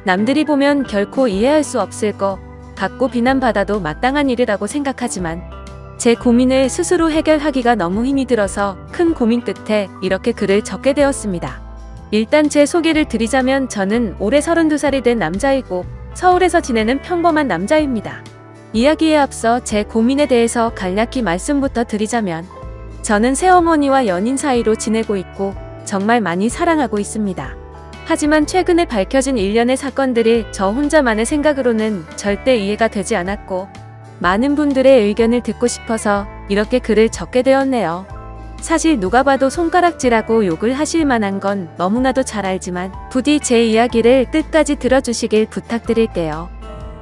남들이 보면 결코 이해할 수 없을 것 같고 비난받아도 마땅한 일이라고 생각하지만 제 고민을 스스로 해결하기가 너무 힘이 들어서 큰 고민 끝에 이렇게 글을 적게 되었습니다. 일단 제 소개를 드리자면 저는 올해 32살이 된 남자이고 서울에서 지내는 평범한 남자입니다. 이야기에 앞서 제 고민에 대해서 간략히 말씀부터 드리자면 저는 새어머니와 연인 사이로 지내고 있고 정말 많이 사랑하고 있습니다. 하지만 최근에 밝혀진 일련의 사건들이 저 혼자만의 생각으로는 절대 이해가 되지 않았고 많은 분들의 의견을 듣고 싶어서 이렇게 글을 적게 되었네요. 사실 누가 봐도 손가락질하고 욕을 하실 만한 건 너무나도 잘 알지만 부디 제 이야기를 끝까지 들어주시길 부탁드릴게요.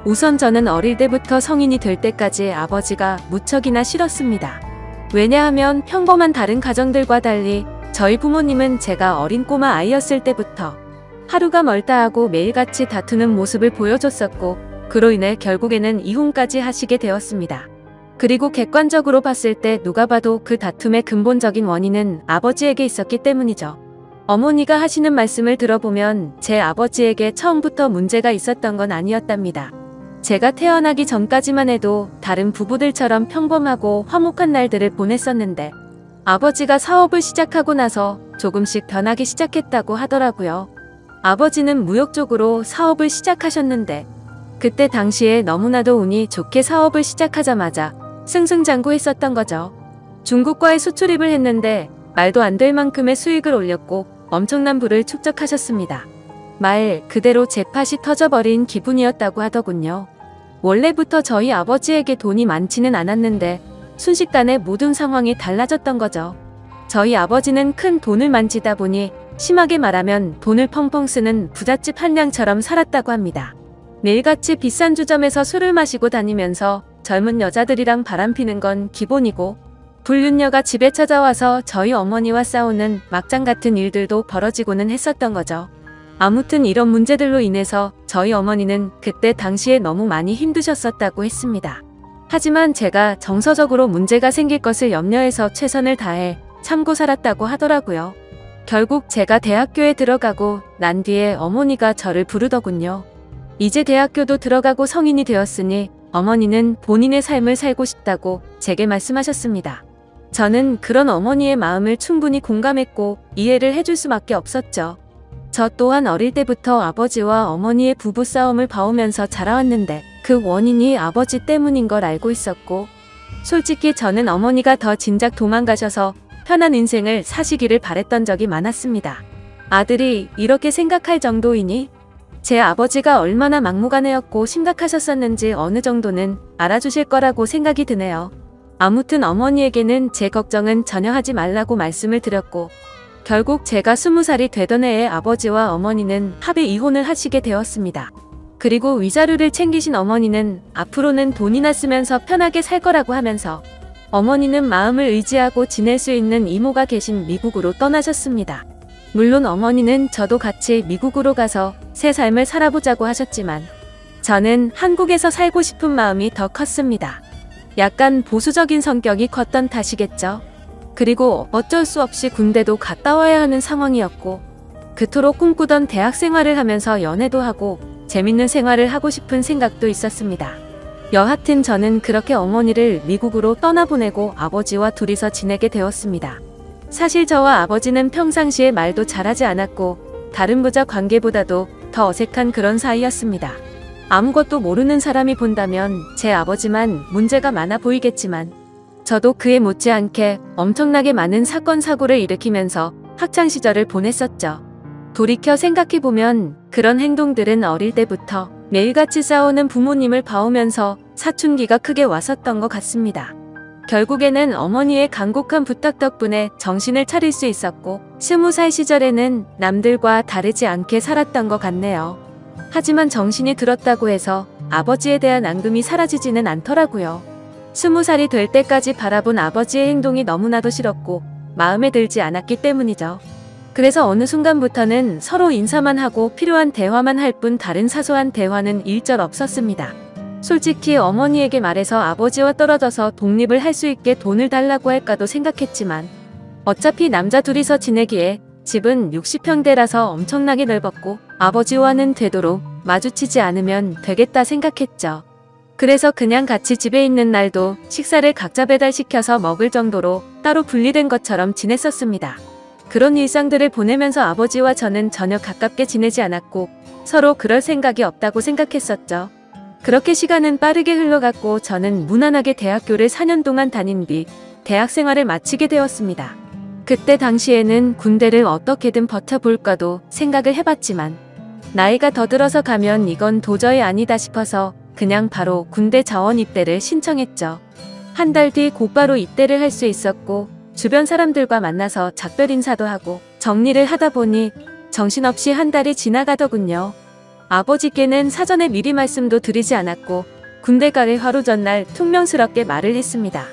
우선 저는 어릴 때부터 성인이 될 때까지 아버지가 무척이나 싫었습니다. 왜냐하면 평범한 다른 가정들과 달리 저희 부모님은 제가 어린 꼬마 아이였을 때부터 하루가 멀다 하고 매일같이 다투는 모습을 보여줬었고 그로 인해 결국에는 이혼까지 하시게 되었습니다. 그리고 객관적으로 봤을 때 누가 봐도 그 다툼의 근본적인 원인은 아버지에게 있었기 때문이죠. 어머니가 하시는 말씀을 들어보면 제 아버지에게 처음부터 문제가 있었던 건 아니었답니다. 제가 태어나기 전까지만 해도 다른 부부들처럼 평범하고 화목한 날들을 보냈었는데 아버지가 사업을 시작하고 나서 조금씩 변하기 시작했다고 하더라고요. 아버지는 무역 쪽으로 사업을 시작하셨는데 그때 당시에 너무나도 운이 좋게 사업을 시작하자마자 승승장구했었던 거죠. 중국과의 수출입을 했는데 말도 안 될 만큼의 수익을 올렸고 엄청난 부를 축적하셨습니다. 말 그대로 잭팟이 터져버린 기분이었다고 하더군요. 원래부터 저희 아버지에게 돈이 많지는 않았는데 순식간에 모든 상황이 달라졌던 거죠. 저희 아버지는 큰 돈을 만지다 보니 심하게 말하면 돈을 펑펑 쓰는 부잣집 한량처럼 살았다고 합니다. 매일같이 비싼 주점에서 술을 마시고 다니면서 젊은 여자들이랑 바람피는 건 기본이고 불륜녀가 집에 찾아와서 저희 어머니와 싸우는 막장 같은 일들도 벌어지고는 했었던 거죠. 아무튼 이런 문제들로 인해서 저희 어머니는 그때 당시에 너무 많이 힘드셨었다고 했습니다. 하지만 제가 정서적으로 문제가 생길 것을 염려해서 최선을 다해 참고 살았다고 하더라고요. 결국 제가 대학교에 들어가고 난 뒤에 어머니가 저를 부르더군요. 이제 대학교도 들어가고 성인이 되었으니 어머니는 본인의 삶을 살고 싶다고 제게 말씀하셨습니다. 저는 그런 어머니의 마음을 충분히 공감했고 이해를 해줄 수밖에 없었죠. 저 또한 어릴 때부터 아버지와 어머니의 부부싸움을 봐오면서 자라왔는데 그 원인이 아버지 때문인 걸 알고 있었고 솔직히 저는 어머니가 더 진작 도망가셔서 편한 인생을 사시기를 바랬던 적이 많았습니다. 아들이 이렇게 생각할 정도이니 제 아버지가 얼마나 막무가내였고 심각하셨었는지 어느 정도는 알아주실 거라고 생각이 드네요. 아무튼 어머니에게는 제 걱정은 전혀 하지 말라고 말씀을 드렸고 결국 제가 20살이 되던 해에 아버지와 어머니는 합의 이혼을 하시게 되었습니다. 그리고 위자료를 챙기신 어머니는 앞으로는 돈이나 쓰면서 편하게 살 거라고 하면서 어머니는 마음을 의지하고 지낼 수 있는 이모가 계신 미국으로 떠나셨습니다. 물론 어머니는 저도 같이 미국으로 가서 새 삶을 살아보자고 하셨지만 저는 한국에서 살고 싶은 마음이 더 컸습니다. 약간 보수적인 성격이 컸던 탓이겠죠. 그리고 어쩔 수 없이 군대도 갔다 와야 하는 상황이었고 그토록 꿈꾸던 대학 생활을 하면서 연애도 하고 재밌는 생활을 하고 싶은 생각도 있었습니다. 여하튼 저는 그렇게 어머니를 미국으로 떠나보내고 아버지와 둘이서 지내게 되었습니다. 사실 저와 아버지는 평상시에 말도 잘하지 않았고 다른 부자 관계보다도 더 어색한 그런 사이였습니다. 아무것도 모르는 사람이 본다면 제 아버지만 문제가 많아 보이겠지만 저도 그에 못지않게 엄청나게 많은 사건 사고를 일으키면서 학창시절을 보냈었죠. 돌이켜 생각해보면 그런 행동들은 어릴 때부터 매일같이 싸우는 부모님을 봐오면서 사춘기가 크게 왔었던 것 같습니다. 결국에는 어머니의 간곡한 부탁 덕분에 정신을 차릴 수 있었고 20살 시절에는 남들과 다르지 않게 살았던 것 같네요. 하지만 정신이 들었다고 해서 아버지에 대한 앙금이 사라지지는 않더라고요. 20살이 될 때까지 바라본 아버지의 행동이 너무나도 싫었고 마음에 들지 않았기 때문이죠. 그래서 어느 순간부터는 서로 인사만 하고 필요한 대화만 할 뿐 다른 사소한 대화는 일절 없었습니다. 솔직히 어머니에게 말해서 아버지와 떨어져서 독립을 할 수 있게 돈을 달라고 할까도 생각했지만 어차피 남자 둘이서 지내기에 집은 60평대라서 엄청나게 넓었고 아버지와는 되도록 마주치지 않으면 되겠다 생각했죠. 그래서 그냥 같이 집에 있는 날도 식사를 각자 배달시켜서 먹을 정도로 따로 분리된 것처럼 지냈었습니다. 그런 일상들을 보내면서 아버지와 저는 전혀 가깝게 지내지 않았고 서로 그럴 생각이 없다고 생각했었죠. 그렇게 시간은 빠르게 흘러갔고 저는 무난하게 대학교를 4년 동안 다닌 뒤 대학 생활을 마치게 되었습니다. 그때 당시에는 군대를 어떻게든 버텨볼까도 생각을 해봤지만 나이가 더 들어서 가면 이건 도저히 아니다 싶어서 그냥 바로 군대 자원 입대를 신청했죠. 한 달 뒤 곧바로 입대를 할 수 있었고 주변 사람들과 만나서 작별 인사도 하고 정리를 하다 보니 정신없이 한 달이 지나가더군요. 아버지께는 사전에 미리 말씀도 드리지 않았고 군대 가기 하루 전날 퉁명스럽게 말을 했습니다.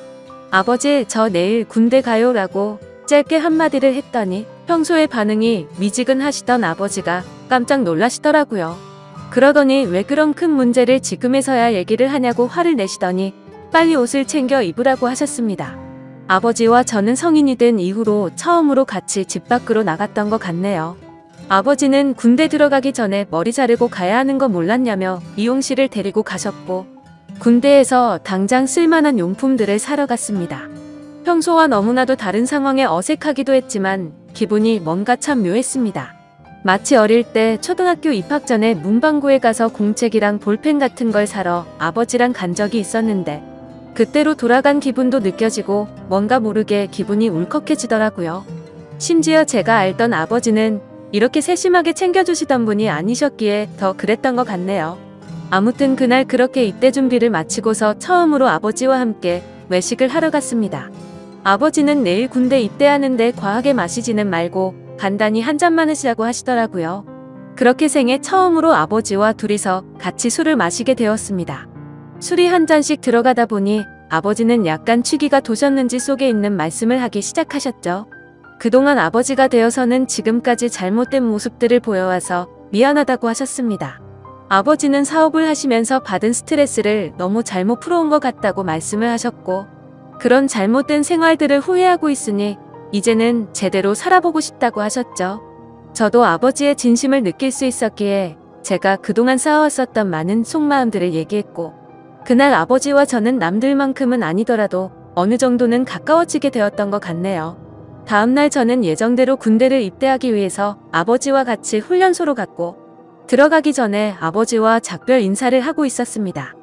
아버지, 저 내일 군대 가요 라고 짧게 한마디를 했더니 평소에 반응이 미지근하시던 아버지가 깜짝 놀라시더라고요. 그러더니 왜 그런 큰 문제를 지금에서야 얘기를 하냐고 화를 내시더니 빨리 옷을 챙겨 입으라고 하셨습니다. 아버지와 저는 성인이 된 이후로 처음으로 같이 집 밖으로 나갔던 것 같네요. 아버지는 군대 들어가기 전에 머리 자르고 가야 하는 거 몰랐냐며 미용실을 데리고 가셨고 군대에서 당장 쓸만한 용품들을 사러 갔습니다. 평소와 너무나도 다른 상황에 어색하기도 했지만 기분이 뭔가 참 묘했습니다. 마치 어릴 때 초등학교 입학 전에 문방구에 가서 공책이랑 볼펜 같은 걸 사러 아버지랑 간 적이 있었는데 그때로 돌아간 기분도 느껴지고 뭔가 모르게 기분이 울컥해지더라고요. 심지어 제가 알던 아버지는 이렇게 세심하게 챙겨주시던 분이 아니셨기에 더 그랬던 것 같네요. 아무튼 그날 그렇게 입대 준비를 마치고서 처음으로 아버지와 함께 외식을 하러 갔습니다. 아버지는 내일 군대 입대하는데 과하게 마시지는 말고 간단히 한 잔만 하시자고 하시더라고요. 그렇게 생애 처음으로 아버지와 둘이서 같이 술을 마시게 되었습니다. 술이 한 잔씩 들어가다 보니 아버지는 약간 취기가 도셨는지 속에 있는 말씀을 하기 시작하셨죠. 그동안 아버지가 되어서는 지금까지 잘못된 모습들을 보여와서 미안하다고 하셨습니다. 아버지는 사업을 하시면서 받은 스트레스를 너무 잘못 풀어온 것 같다고 말씀을 하셨고 그런 잘못된 생활들을 후회하고 있으니 이제는 제대로 살아보고 싶다고 하셨죠. 저도 아버지의 진심을 느낄 수 있었기에 제가 그동안 쌓아왔었던 많은 속마음들을 얘기했고 그날 아버지와 저는 남들만큼은 아니더라도 어느 정도는 가까워지게 되었던 것 같네요. 다음날 저는 예정대로 군대를 입대하기 위해서 아버지와 같이 훈련소로 갔고 들어가기 전에 아버지와 작별 인사를 하고 있었습니다.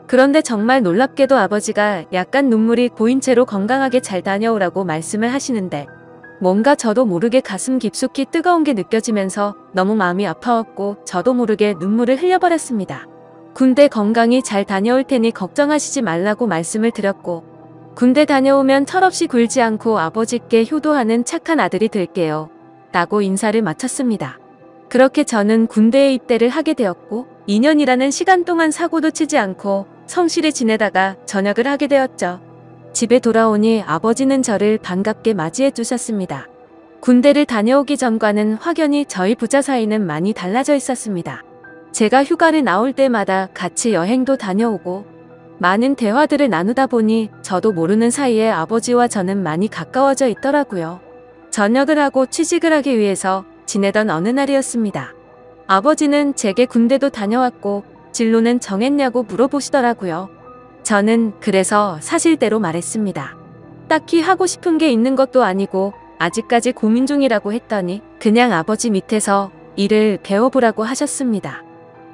그런데 정말 놀랍게도 아버지가 약간 눈물이 고인 채로 건강하게 잘 다녀오라고 말씀을 하시는데 뭔가 저도 모르게 가슴 깊숙이 뜨거운 게 느껴지면서 너무 마음이 아파왔고 저도 모르게 눈물을 흘려버렸습니다. 군대 건강히 잘 다녀올 테니 걱정하시지 말라고 말씀을 드렸고 군대 다녀오면 철없이 굴지 않고 아버지께 효도하는 착한 아들이 될게요 라고 인사를 마쳤습니다. 그렇게 저는 군대에 입대를 하게 되었고 2년이라는 시간 동안 사고도 치지 않고 성실히 지내다가 전역을 하게 되었죠. 집에 돌아오니 아버지는 저를 반갑게 맞이해 주셨습니다. 군대를 다녀오기 전과는 확연히 저희 부자 사이는 많이 달라져 있었습니다. 제가 휴가를 나올 때마다 같이 여행도 다녀오고 많은 대화들을 나누다 보니 저도 모르는 사이에 아버지와 저는 많이 가까워져 있더라고요. 전역을 하고 취직을 하기 위해서 지내던 어느 날이었습니다. 아버지는 제게 군대도 다녀왔고 진로는 정했냐고 물어보시더라고요. 저는 그래서 사실대로 말했습니다. 딱히 하고 싶은 게 있는 것도 아니고 아직까지 고민 중이라고 했더니 그냥 아버지 밑에서 일을 배워보라고 하셨습니다.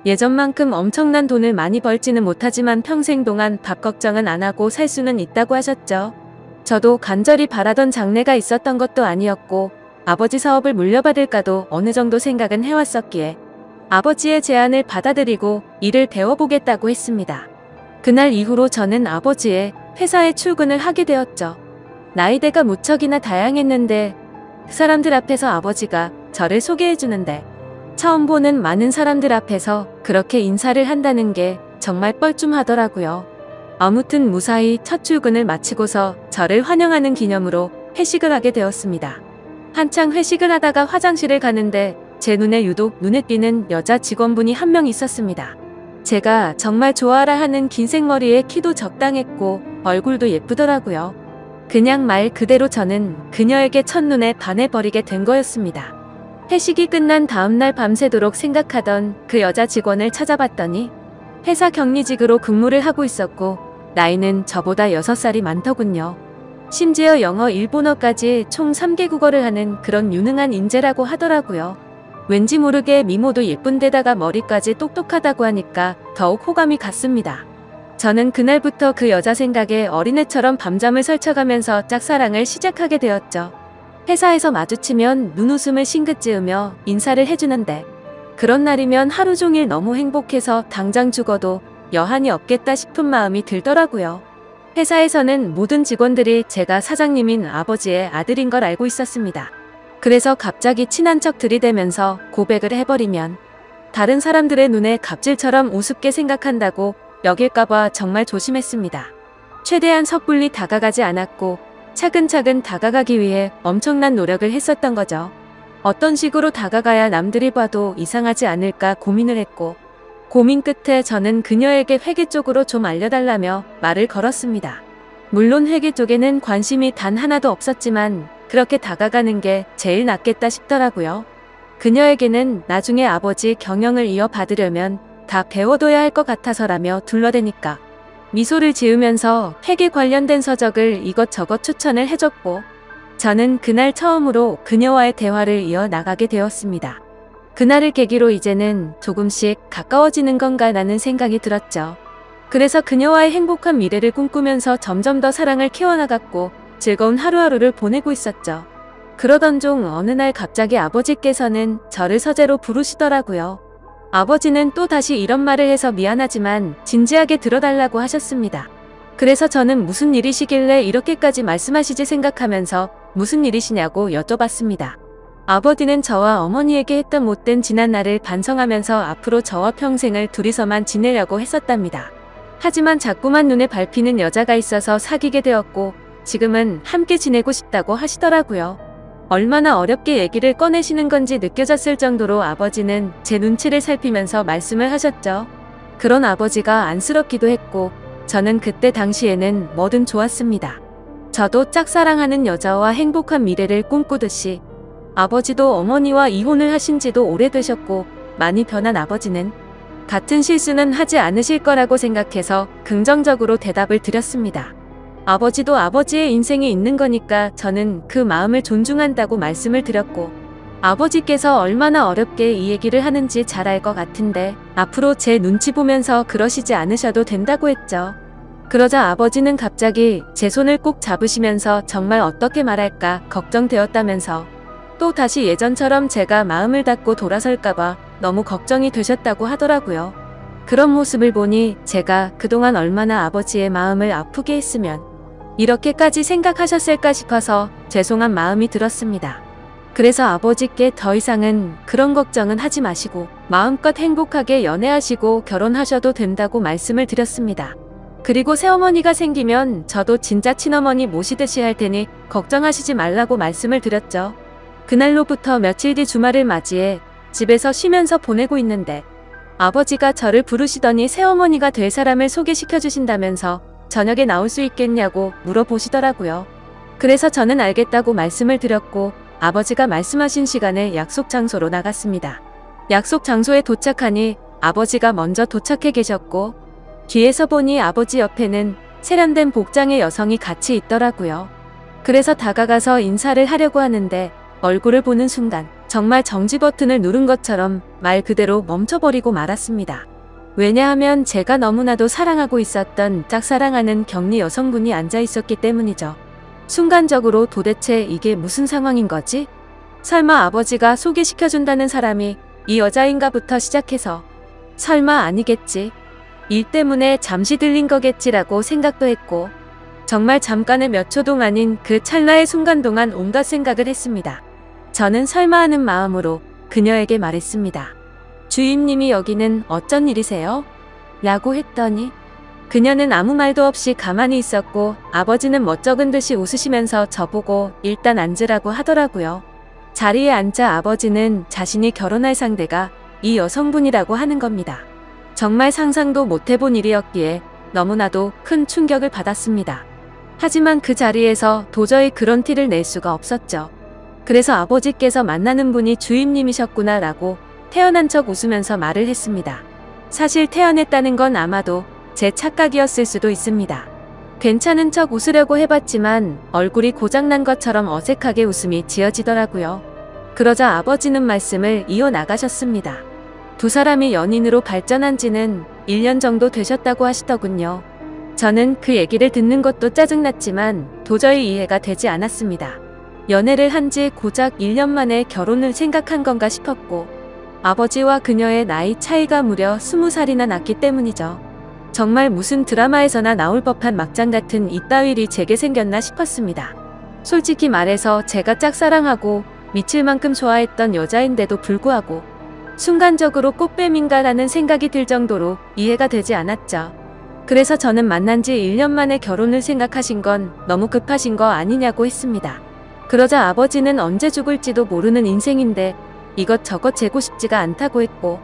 예전만큼 엄청난 돈을 많이 벌지는 못하지만 평생 동안 밥 걱정은 안 하고 살 수는 있다고 하셨죠. 저도 간절히 바라던 장래가 있었던 것도 아니었고 아버지 사업을 물려받을까도 어느 정도 생각은 해왔었기에 아버지의 제안을 받아들이고 일을 배워보겠다고 했습니다. 그날 이후로 저는 아버지의 회사에 출근을 하게 되었죠. 나이대가 무척이나 다양했는데 그 사람들 앞에서 아버지가 저를 소개해주는데 처음 보는 많은 사람들 앞에서 그렇게 인사를 한다는 게 정말 뻘쭘하더라고요. 아무튼 무사히 첫 출근을 마치고서 저를 환영하는 기념으로 회식을 하게 되었습니다. 한창 회식을 하다가 화장실을 가는데 제 눈에 유독 눈에 띄는 여자 직원분이 한 명 있었습니다. 제가 정말 좋아라 하는 긴 생머리에 키도 적당했고 얼굴도 예쁘더라고요. 그냥 말 그대로 저는 그녀에게 첫눈에 반해버리게 된 거였습니다. 회식이 끝난 다음날 밤새도록 생각하던 그 여자 직원을 찾아봤더니 회사 격리직으로 근무를 하고 있었고 나이는 저보다 6살이 많더군요. 심지어 영어, 일본어까지 총 3개 국어를 하는 그런 유능한 인재라고 하더라고요. 왠지 모르게 미모도 예쁜데다가 머리까지 똑똑하다고 하니까 더욱 호감이 갔습니다. 저는 그날부터 그 여자 생각에 어린애처럼 밤잠을 설쳐가면서 짝사랑을 시작하게 되었죠. 회사에서 마주치면 눈웃음을 싱긋 지으며 인사를 해주는데 그런 날이면 하루 종일 너무 행복해서 당장 죽어도 여한이 없겠다 싶은 마음이 들더라고요. 회사에서는 모든 직원들이 제가 사장님인 아버지의 아들인 걸 알고 있었습니다. 그래서 갑자기 친한 척 들이대면서 고백을 해버리면 다른 사람들의 눈에 갑질처럼 우습게 생각한다고 여길까봐 정말 조심했습니다. 최대한 섣불리 다가가지 않았고 차근차근 다가가기 위해 엄청난 노력을 했었던 거죠. 어떤 식으로 다가가야 남들이 봐도 이상하지 않을까 고민을 했고 고민 끝에 저는 그녀에게 회계 쪽으로 좀 알려달라며 말을 걸었습니다. 물론 회계 쪽에는 관심이 단 하나도 없었지만 그렇게 다가가는 게 제일 낫겠다 싶더라고요. 그녀에게는 나중에 아버지 경영을 이어받으려면 다 배워둬야 할 것 같아서라며 둘러대니까 미소를 지으면서 회계 관련된 서적을 이것저것 추천을 해줬고 저는 그날 처음으로 그녀와의 대화를 이어나가게 되었습니다. 그날을 계기로 이제는 조금씩 가까워지는 건가라는 생각이 들었죠. 그래서 그녀와의 행복한 미래를 꿈꾸면서 점점 더 사랑을 키워나갔고 즐거운 하루하루를 보내고 있었죠. 그러던 중 어느 날 갑자기 아버지께서는 저를 서재로 부르시더라고요. 아버지는 또 다시 이런 말을 해서 미안하지만 진지하게 들어달라고 하셨습니다. 그래서 저는 무슨 일이시길래 이렇게까지 말씀하시지 생각하면서 무슨 일이시냐고 여쭤봤습니다. 아버지는 저와 어머니에게 했던 못된 지난 날을 반성하면서 앞으로 저와 평생을 둘이서만 지내려고 했었답니다. 하지만 자꾸만 눈에 밟히는 여자가 있어서 사귀게 되었고 지금은 함께 지내고 싶다고 하시더라고요. 얼마나 어렵게 얘기를 꺼내시는 건지 느껴졌을 정도로 아버지는 제 눈치를 살피면서 말씀을 하셨죠. 그런 아버지가 안쓰럽기도 했고 저는 그때 당시에는 뭐든 좋았습니다. 저도 짝사랑하는 여자와 행복한 미래를 꿈꾸듯이 아버지도 어머니와 이혼을 하신 지도 오래되셨고 많이 변한 아버지는 같은 실수는 하지 않으실 거라고 생각해서 긍정적으로 대답을 드렸습니다. 아버지도 아버지의 인생이 있는 거니까 저는 그 마음을 존중한다고 말씀을 드렸고 아버지께서 얼마나 어렵게 이 얘기를 하는지 잘 알 것 같은데 앞으로 제 눈치 보면서 그러시지 않으셔도 된다고 했죠. 그러자 아버지는 갑자기 제 손을 꼭 잡으시면서 정말 어떻게 말할까 걱정되었다면서 또 다시 예전처럼 제가 마음을 닫고 돌아설까봐 너무 걱정이 되셨다고 하더라고요. 그런 모습을 보니 제가 그동안 얼마나 아버지의 마음을 아프게 했으면 이렇게까지 생각하셨을까 싶어서 죄송한 마음이 들었습니다. 그래서 아버지께 더 이상은 그런 걱정은 하지 마시고 마음껏 행복하게 연애하시고 결혼하셔도 된다고 말씀을 드렸습니다. 그리고 새어머니가 생기면 저도 진짜 친어머니 모시듯이 할 테니 걱정하시지 말라고 말씀을 드렸죠. 그날로부터 며칠 뒤 주말을 맞이해 집에서 쉬면서 보내고 있는데 아버지가 저를 부르시더니 새어머니가 될 사람을 소개시켜 주신다면서 저녁에 나올 수 있겠냐고 물어보시더라고요. 그래서 저는 알겠다고 말씀을 드렸고 아버지가 말씀하신 시간에 약속 장소로 나갔습니다. 약속 장소에 도착하니 아버지가 먼저 도착해 계셨고 뒤에서 보니 아버지 옆에는 세련된 복장의 여성이 같이 있더라고요. 그래서 다가가서 인사를 하려고 하는데 얼굴을 보는 순간 정말 정지 버튼을 누른 것처럼 말 그대로 멈춰버리고 말았습니다. 왜냐하면 제가 너무나도 사랑하고 있었던 짝사랑하는 격리 여성분이 앉아 있었기 때문이죠. 순간적으로 도대체 이게 무슨 상황인 거지? 설마 아버지가 소개시켜준다는 사람이 이 여자인가부터 시작해서 설마 아니겠지? 일 때문에 잠시 들린 거겠지라고 생각도 했고 정말 잠깐의 몇 초 동안인 그 찰나의 순간 동안 온갖 생각을 했습니다. 저는 설마 하는 마음으로 그녀에게 말했습니다. 주임님이 여기는 어쩐 일이세요? 라고 했더니 그녀는 아무 말도 없이 가만히 있었고 아버지는 멋쩍은 듯이 웃으시면서 저보고 일단 앉으라고 하더라고요. 자리에 앉자 아버지는 자신이 결혼할 상대가 이 여성분이라고 하는 겁니다. 정말 상상도 못해본 일이었기에 너무나도 큰 충격을 받았습니다. 하지만 그 자리에서 도저히 그런 티를 낼 수가 없었죠. 그래서 아버지께서 만나는 분이 주임님이셨구나 라고 태연한 척 웃으면서 말을 했습니다. 사실 태연했다는 건 아마도 제 착각이었을 수도 있습니다. 괜찮은 척 웃으려고 해봤지만 얼굴이 고장난 것처럼 어색하게 웃음이 지어지더라고요. 그러자 아버지는 말씀을 이어나가셨습니다. 두 사람이 연인으로 발전한 지는 1년 정도 되셨다고 하시더군요. 저는 그 얘기를 듣는 것도 짜증났지만 도저히 이해가 되지 않았습니다. 연애를 한 지 고작 1년 만에 결혼을 생각한 건가 싶었고 아버지와 그녀의 나이 차이가 무려 20살이나 났기 때문이죠. 정말 무슨 드라마에서나 나올 법한 막장 같은 이따위 일이 제게 생겼나 싶었습니다. 솔직히 말해서 제가 짝사랑하고 미칠 만큼 좋아했던 여자인데도 불구하고 순간적으로 꽃뱀인가라는 생각이 들 정도로 이해가 되지 않았죠. 그래서 저는 만난 지 1년 만에 결혼을 생각하신 건 너무 급하신 거 아니냐고 했습니다. 그러자 아버지는 언제 죽을지도 모르는 인생인데 이것저것 재고 싶지가 않다고 했고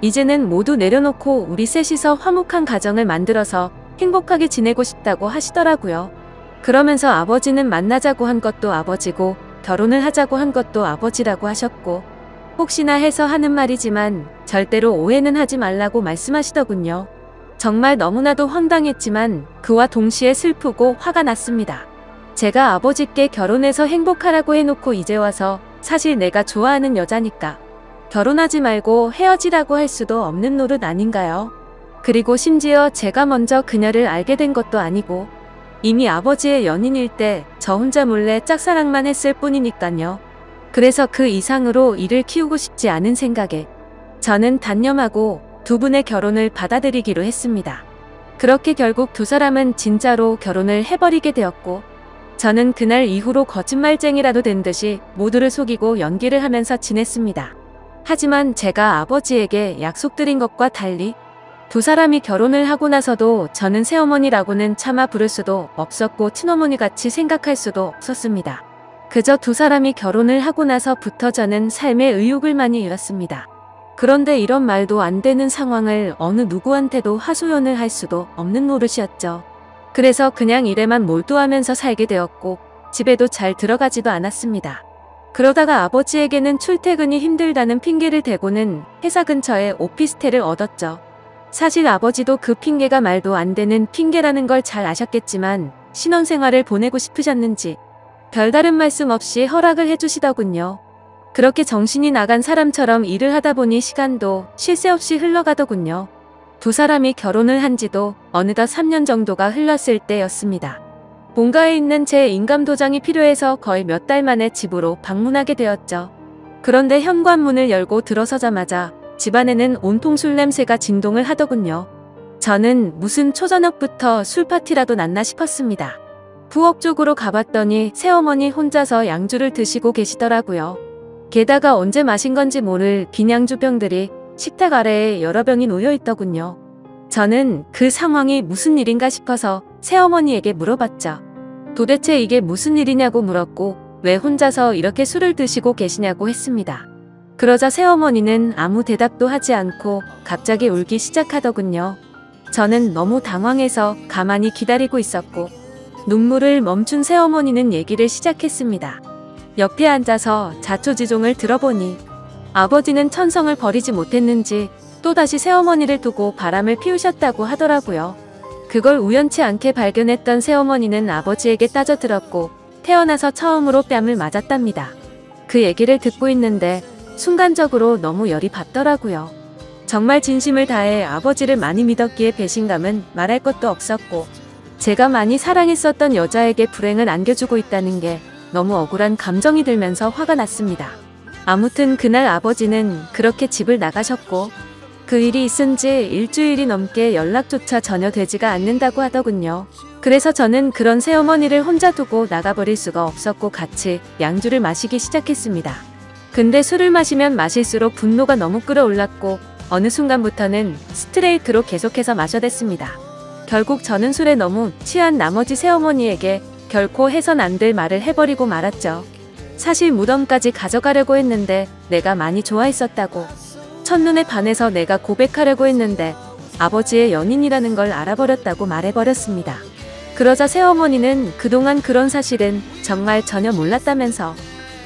이제는 모두 내려놓고 우리 셋이서 화목한 가정을 만들어서 행복하게 지내고 싶다고 하시더라고요. 그러면서 아버지는 만나자고 한 것도 아버지고 결혼을 하자고 한 것도 아버지라고 하셨고 혹시나 해서 하는 말이지만 절대로 오해는 하지 말라고 말씀하시더군요. 정말 너무나도 황당했지만 그와 동시에 슬프고 화가 났습니다. 제가 아버지께 결혼해서 행복하라고 해놓고 이제 와서 사실 내가 좋아하는 여자니까 결혼하지 말고 헤어지라고 할 수도 없는 노릇 아닌가요? 그리고 심지어 제가 먼저 그녀를 알게 된 것도 아니고 이미 아버지의 연인일 때 저 혼자 몰래 짝사랑만 했을 뿐이니까요. 그래서 그 이상으로 이를 키우고 싶지 않은 생각에 저는 단념하고 두 분의 결혼을 받아들이기로 했습니다. 그렇게 결국 두 사람은 진짜로 결혼을 해버리게 되었고 저는 그날 이후로 거짓말쟁이라도 된 듯이 모두를 속이고 연기를 하면서 지냈습니다. 하지만 제가 아버지에게 약속드린 것과 달리 두 사람이 결혼을 하고 나서도 저는 새어머니라고는 차마 부를 수도 없었고 친어머니같이 생각할 수도 없었습니다. 그저 두 사람이 결혼을 하고 나서부터 저는 삶의 의욕을 많이 잃었습니다. 그런데 이런 말도 안 되는 상황을 어느 누구한테도 하소연을 할 수도 없는 노릇이었죠. 그래서 그냥 일에만 몰두하면서 살게 되었고 집에도 잘 들어가지도 않았습니다. 그러다가 아버지에게는 출퇴근이 힘들다는 핑계를 대고는 회사 근처에 오피스텔을 얻었죠. 사실 아버지도 그 핑계가 말도 안 되는 핑계라는 걸 잘 아셨겠지만 신혼생활을 보내고 싶으셨는지 별다른 말씀 없이 허락을 해주시더군요. 그렇게 정신이 나간 사람처럼 일을 하다 보니 시간도 쉴 새 없이 흘러가더군요. 두 사람이 결혼을 한 지도 어느덧 3년 정도가 흘렀을 때였습니다. 본가에 있는 제 인감도장이 필요해서 거의 몇 달 만에 집으로 방문하게 되었죠. 그런데 현관문을 열고 들어서자마자 집안에는 온통 술 냄새가 진동을 하더군요. 저는 무슨 초저녁부터 술 파티라도 났나 싶었습니다. 부엌 쪽으로 가봤더니 새어머니 혼자서 양주를 드시고 계시더라고요. 게다가 언제 마신 건지 모를 빈양주 병들이 식탁 아래에 여러 병이 놓여있더군요. 저는 그 상황이 무슨 일인가 싶어서 새어머니에게 물어봤죠. 도대체 이게 무슨 일이냐고 물었고 왜 혼자서 이렇게 술을 드시고 계시냐고 했습니다. 그러자 새어머니는 아무 대답도 하지 않고 갑자기 울기 시작하더군요. 저는 너무 당황해서 가만히 기다리고 있었고 눈물을 멈춘 새어머니는 얘기를 시작했습니다. 옆에 앉아서 자초지종을 들어보니 아버지는 천성을 버리지 못했는지 또다시 새어머니를 두고 바람을 피우셨다고 하더라고요. 그걸 우연치 않게 발견했던 새어머니는 아버지에게 따져들었고 태어나서 처음으로 뺨을 맞았답니다. 그 얘기를 듣고 있는데 순간적으로 너무 열이 받더라고요. 정말 진심을 다해 아버지를 많이 믿었기에 배신감은 말할 것도 없었고 제가 많이 사랑했었던 여자에게 불행을 안겨주고 있다는 게 너무 억울한 감정이 들면서 화가 났습니다. 아무튼 그날 아버지는 그렇게 집을 나가셨고 그 일이 있은 지 일주일이 넘게 연락조차 전혀 되지가 않는다고 하더군요. 그래서 저는 그런 새어머니를 혼자 두고 나가버릴 수가 없었고 같이 양주를 마시기 시작했습니다. 근데 술을 마시면 마실수록 분노가 너무 끌어올랐고 어느 순간부터는 스트레이트로 계속해서 마셔댔습니다. 결국 저는 술에 너무 취한 나머지 새어머니에게 결코 해선 안 될 말을 해버리고 말았죠. 사실 무덤까지 가져가려고 했는데 내가 많이 좋아했었다고. 첫눈에 반해서 내가 고백하려고 했는데 아버지의 연인이라는 걸 알아버렸다고 말해버렸습니다. 그러자 새어머니는 그동안 그런 사실은 정말 전혀 몰랐다면서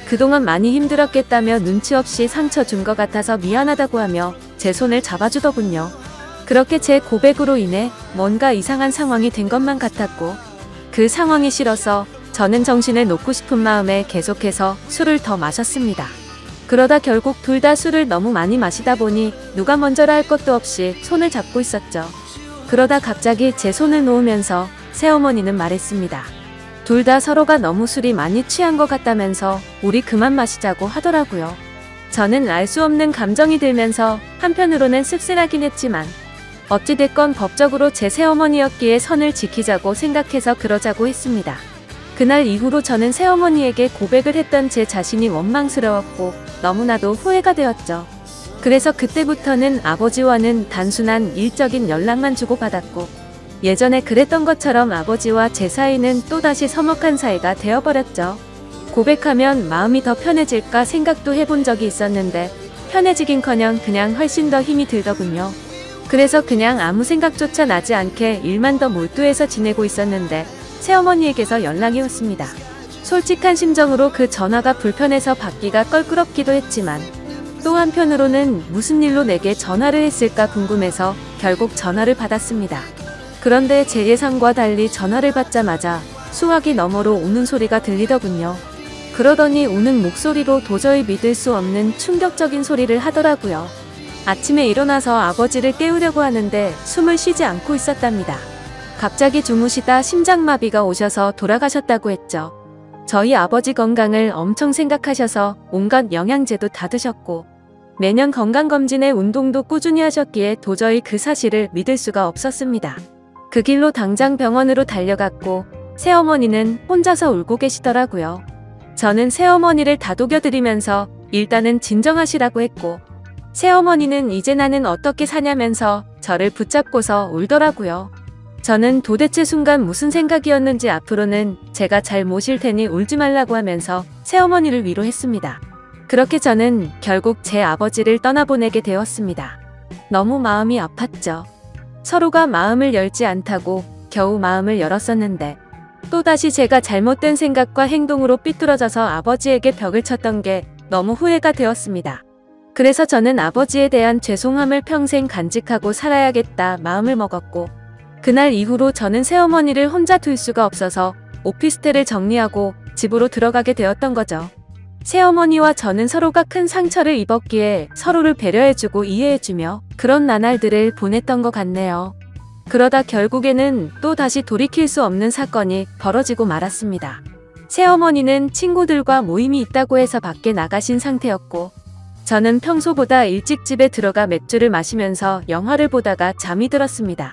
그동안 많이 힘들었겠다며 눈치 없이 상처 준 것 같아서 미안하다고 하며 제 손을 잡아주더군요. 그렇게 제 고백으로 인해 뭔가 이상한 상황이 된 것만 같았고 그 상황이 싫어서 저는 정신을 놓고 싶은 마음에 계속해서 술을 더 마셨습니다. 그러다 결국 둘 다 술을 너무 많이 마시다 보니 누가 먼저라 할 것도 없이 손을 잡고 있었죠. 그러다 갑자기 제 손을 놓으면서 새어머니는 말했습니다. 둘 다 서로가 너무 술이 많이 취한 것 같다면서 우리 그만 마시자고 하더라고요. 저는 알 수 없는 감정이 들면서 한편으로는 씁쓸하긴 했지만 어찌됐건 법적으로 제 새어머니였기에 선을 지키자고 생각해서 그러자고 했습니다. 그날 이후로 저는 새어머니에게 고백을 했던 제 자신이 원망스러웠고 너무나도 후회가 되었죠. 그래서 그때부터는 아버지와는 단순한 일적인 연락만 주고받았고 예전에 그랬던 것처럼 아버지와 제 사이는 또다시 서먹한 사이가 되어버렸죠. 고백하면 마음이 더 편해질까 생각도 해본 적이 있었는데 편해지긴커녕 그냥 훨씬 더 힘이 들더군요. 그래서 그냥 아무 생각조차 나지 않게 일만 더 몰두해서 지내고 있었는데 새어머니에게서 연락이 왔습니다. 솔직한 심정으로 그 전화가 불편해서 받기가 껄끄럽기도 했지만 또 한편으로는 무슨 일로 내게 전화를 했을까 궁금해서 결국 전화를 받았습니다. 그런데 제 예상과 달리 전화를 받자마자 수화기 너머로 우는 소리가 들리더군요. 그러더니 우는 목소리로 도저히 믿을 수 없는 충격적인 소리를 하더라고요. 아침에 일어나서 아버지를 깨우려고 하는데 숨을 쉬지 않고 있었답니다. 갑자기 주무시다 심장마비가 오셔서 돌아가셨다고 했죠. 저희 아버지 건강을 엄청 생각하셔서 온갖 영양제도 다 드셨고 매년 건강검진에 운동도 꾸준히 하셨기에 도저히 그 사실을 믿을 수가 없었습니다. 그 길로 당장 병원으로 달려갔고 새어머니는 혼자서 울고 계시더라고요. 저는 새어머니를 다독여드리면서 일단은 진정하시라고 했고 새어머니는 이제 나는 어떻게 사냐면서 저를 붙잡고서 울더라고요. 저는 도대체 순간 무슨 생각이었는지 앞으로는 제가 잘 모실 테니 울지 말라고 하면서 새어머니를 위로했습니다. 그렇게 저는 결국 제 아버지를 떠나보내게 되었습니다. 너무 마음이 아팠죠. 서로가 마음을 열지 않다고 겨우 마음을 열었었는데 또다시 제가 잘못된 생각과 행동으로 삐뚤어져서 아버지에게 벽을 쳤던 게 너무 후회가 되었습니다. 그래서 저는 아버지에 대한 죄송함을 평생 간직하고 살아야겠다 마음을 먹었고 그날 이후로 저는 새어머니를 혼자 둘 수가 없어서 오피스텔을 정리하고 집으로 들어가게 되었던 거죠. 새어머니와 저는 서로가 큰 상처를 입었기에 서로를 배려해주고 이해해주며 그런 나날들을 보냈던 것 같네요. 그러다 결국에는 또 다시 돌이킬 수 없는 사건이 벌어지고 말았습니다. 새어머니는 친구들과 모임이 있다고 해서 밖에 나가신 상태였고 저는 평소보다 일찍 집에 들어가 맥주를 마시면서 영화를 보다가 잠이 들었습니다.